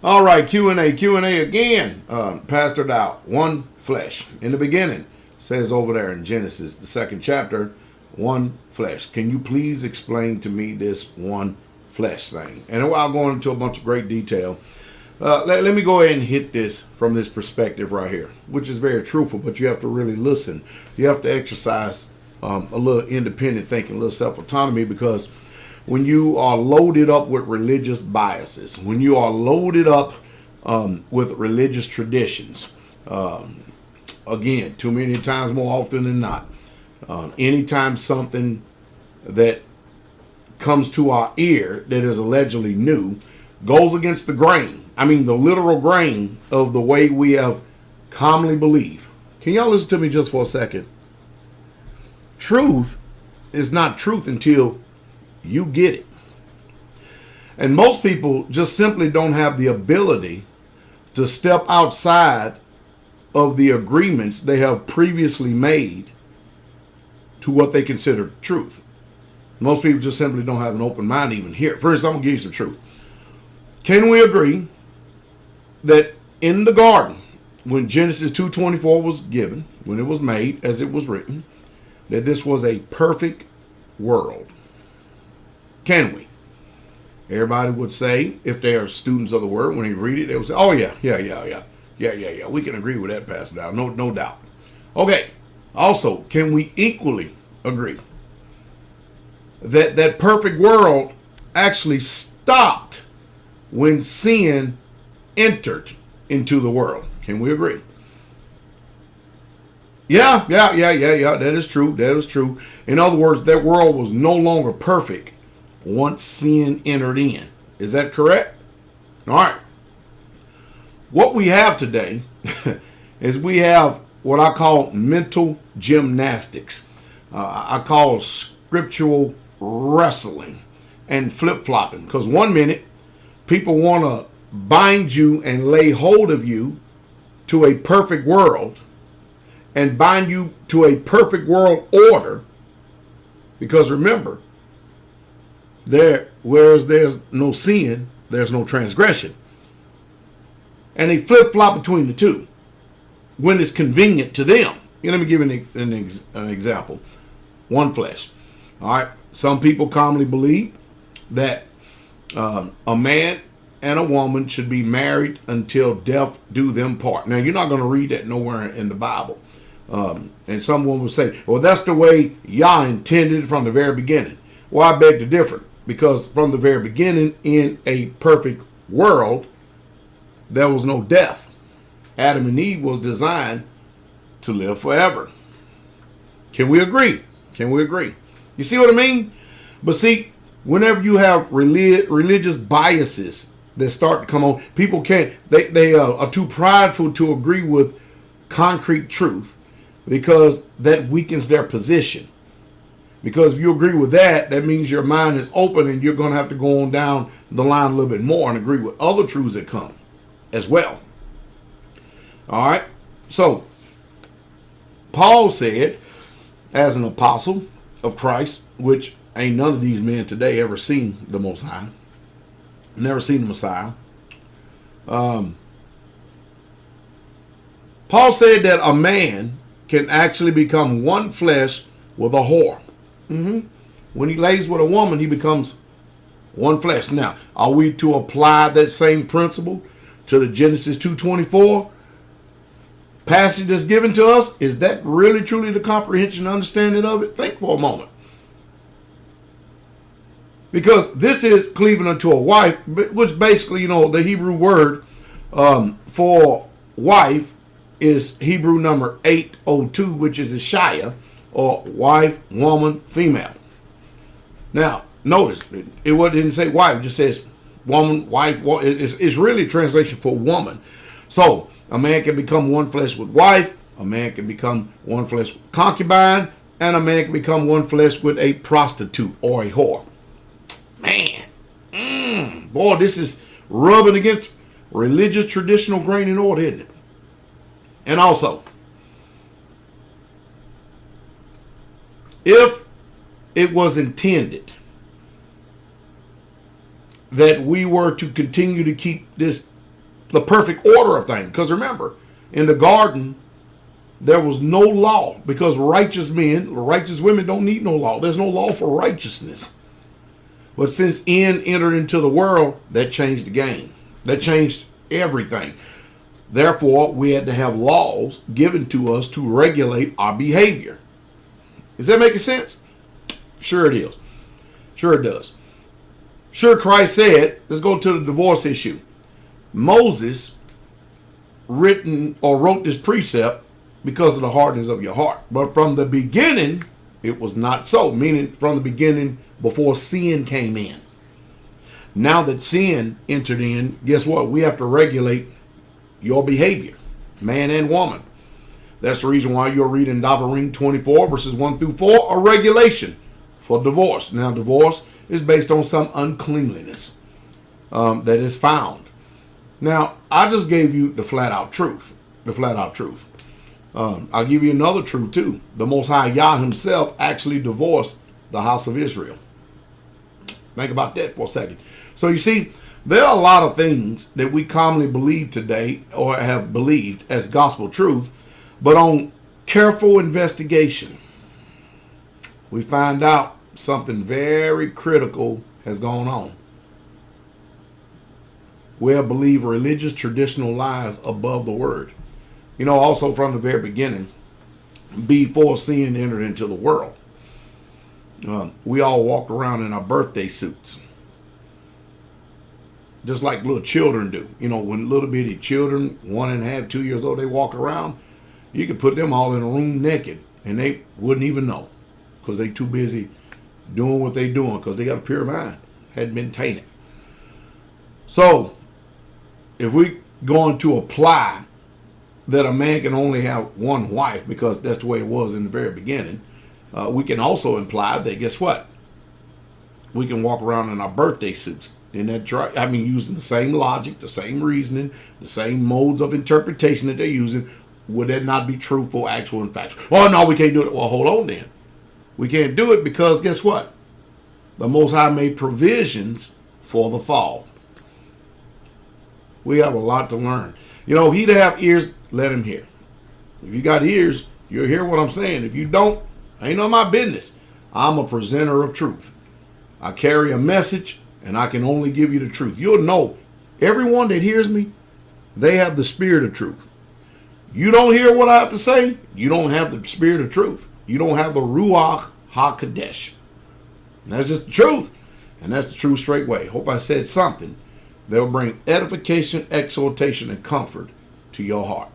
All right, Q&A again. Pastor Dowell, one flesh. In the beginning, says over there in Genesis, the second chapter, one flesh. Can you please explain to me this one flesh thing? And while going into a bunch of great detail, let me go ahead and hit this from this perspective right here, which is very truthful, but you have to really listen. You have to exercise a little independent thinking, a little self-autonomy, because when you are loaded up with religious biases, when you are loaded up with religious traditions, again, too many times more often than not, anytime something that comes to our ear that is allegedly new goes against the grain, I mean the literal grain of the way we have commonly believed. Can y'all listen to me just for a second? Truth is not truth until you get it. And most people just simply don't have the ability to step outside of the agreements they have previously made to what they consider truth. Most people just simply don't have an open mind to even hear. First, I'm going to give you some truth. Can we agree that in the garden, when Genesis 2:24 was given, when it was made, as it was written, that this was a perfect world? Can we? Everybody would say, if they are students of the word, when they read it, they would say, oh yeah. We can agree with that, Pastor Dow. No doubt. Okay. Also, can we equally agree that that perfect world actually stopped when sin entered into the world? Can we agree? Yeah. That is true. That is true. In other words, that world was no longer perfect once sin entered in. Is that correct? All right. What we have today is we have what I call mental gymnastics. I call scriptural wrestling and flip-flopping. Because one minute, people want to bind you and lay hold of you to a perfect world and bind you to a perfect world order. Because remember, whereas there's no sin, there's no transgression. And they flip-flop between the two when it's convenient to them. Let me give you an example. One flesh. All right. Some people commonly believe that a man and a woman should be married until death do them part. Now, you're not going to read that nowhere in the Bible. And someone will say, well, that's the way Yah intended from the very beginning. Well, I beg to differ. Because from the very beginning, in a perfect world, there was no death. Adam and Eve was designed to live forever. Can we agree? Can we agree? You see what I mean? But see, whenever you have religious biases that start to come on, people can't, they are too prideful to agree with concrete truth because that weakens their position. Because if you agree with that, that means your mind is open and you're going to have to go on down the line a little bit more and agree with other truths that come as well. All right. So, Paul said, as an apostle of Christ, which ain't none of these men today ever seen the Most High, never seen the Messiah. Paul said that a man can actually become one flesh with a whore. When he lays with a woman, he becomes one flesh. Now, are we to apply that same principle to the Genesis 2:24 passage that's given to us? Is that really truly the comprehension and understanding of it? Think for a moment. Because this is cleaving unto a wife, which basically, the Hebrew word for wife is Hebrew number 802, which is Ishaya, or wife, woman, female. Now, notice, it didn't say wife, it just says woman, wife. It's really a translation for woman. So, a man can become one flesh with wife, a man can become one flesh with concubine, and a man can become one flesh with a prostitute or a whore. Man, boy, this is rubbing against religious traditional grain and order, isn't it? And also, if it was intended that we were to continue to keep this the perfect order of things. Because remember, in the garden, there was no law, because righteous men, righteous women don't need no law. There's no law for righteousness. But since sin entered into the world, that changed the game. That changed everything. Therefore, we had to have laws given to us to regulate our behavior. Is that making sense? Sure it is. Sure it does. Sure, Christ said, let's go to the divorce issue. Moses wrote this precept because of the hardness of your heart. But from the beginning, it was not so. Meaning from the beginning, before sin came in. Now that sin entered in, guess what? We have to regulate your behavior, man and woman. That's the reason why you're reading Dowell 24, verses 1 through 4, a regulation for divorce. Now, divorce is based on some uncleanliness that is found. Now, I just gave you the flat-out truth. The flat-out truth. I'll give you another truth, too. The Most High Yah himself actually divorced the house of Israel. Think about that for a second. So, you see, there are a lot of things that we commonly believe today, or have believed as gospel truth, but on careful investigation, we find out something very critical has gone on. We have believed religious traditional lies above the word. You know, also from the very beginning, before sin entered into the world, we all walked around in our birthday suits. Just like little children do. You know, when little bitty children, 1.5, 2 years old, they walk around, you could put them all in a room naked and they wouldn't even know, because they too busy doing what they doing, because they got a pure mind, hadn't been tainted. So, if we going to apply that a man can only have one wife, because that's the way it was in the very beginning, we can also imply that, guess what? We can walk around in our birthday suits. In that, I mean, using the same logic, the same reasoning, the same modes of interpretation that they're using. Would that not be truthful, actual, and factual? Oh, no, we can't do it. Well, hold on then. We can't do it because, guess what? The Most High made provisions for the fall. We have a lot to learn. You know, he that have ears, let him hear. If you got ears, you'll hear what I'm saying. If you don't, ain't none of my business. I'm a presenter of truth. I carry a message, and I can only give you the truth. You'll know, everyone that hears me, they have the spirit of truth. You don't hear what I have to say, you don't have the spirit of truth. You don't have the Ruach HaKodesh. And that's just the truth. And that's the true Straitway. Hope I said something that will bring edification, exhortation, and comfort to your heart.